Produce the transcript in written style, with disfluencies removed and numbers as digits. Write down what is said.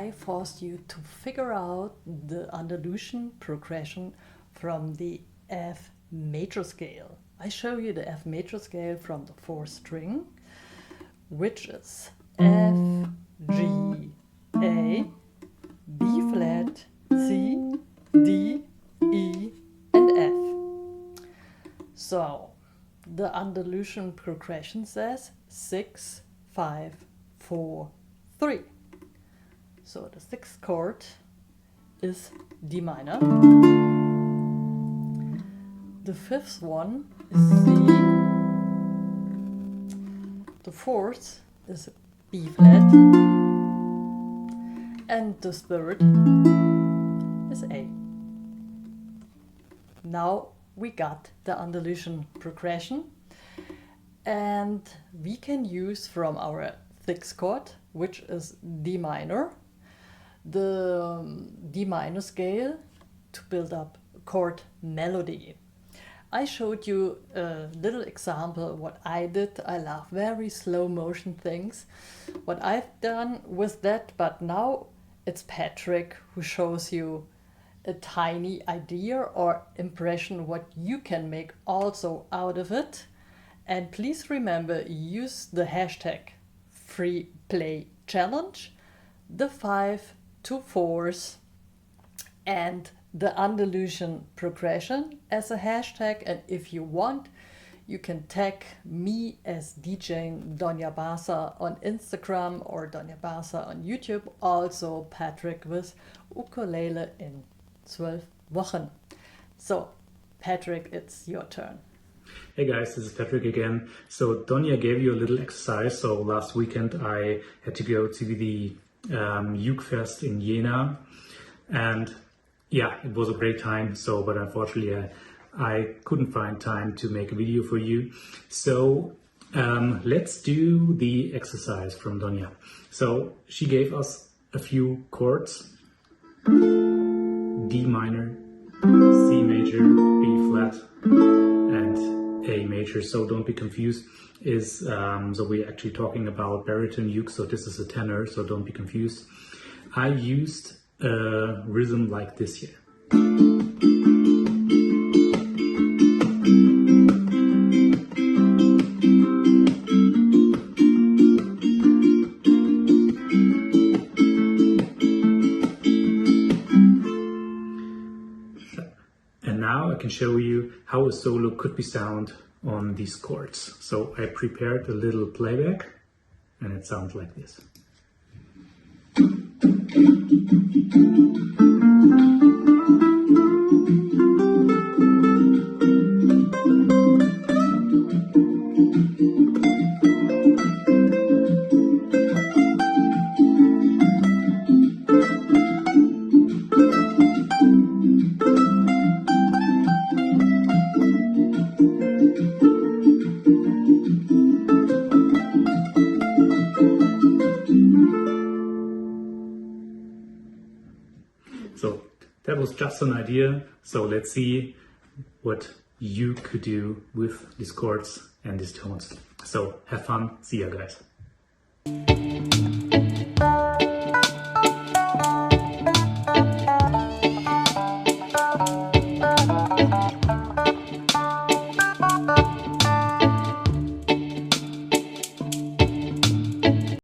I forced you to figure out the Andalusian progression from the F major scale. I show you the F major scale from the 4th string, which is F, G, A, B flat, C, D, E, and F. So the Andalusian progression says 6, 5, 4, 3. So the 6th chord is D minor. The 5th one is C. The 4th is B flat. And the 3rd is A. Now we got the Andalusian progression, and we can use from our 6th chord, which is D minor, the D minor scale to build up chord melody. I showed you a little example what I did. I love very slow motion things, what I've done with that, but now it's Patrick who shows you a tiny idea or impression what you can make also out of it. And please remember, use the hashtag #FreePlayChallenge, the 5 to 4s and the Andalusian progression as a hashtag. And if you want, you can tag me as DJ Doña Barça on Instagram or Doña Barça on YouTube. Also Patrick with ukulele in 12 Wochen. So Patrick, it's your turn. Hey guys, this is Patrick again. So Doña gave you a little exercise. So last weekend I had to go to the Uke Fest in Jena, and yeah, it was a great time. So, but unfortunately I couldn't find time to make a video for you. So let's do the exercise from Doña. So she gave us a few chords: D minor, C major, B flat, and A major. So don't be confused. So we're actually talking about baritone uke. So this is a tenor. So don't be confused. I used a rhythm like this here. And now I can show you how a solo could be sound on these chords. So I prepared a little playback, and it sounds like this. So that was just an idea. So let's see what you could do with these chords and these tones. So have fun. See ya, guys.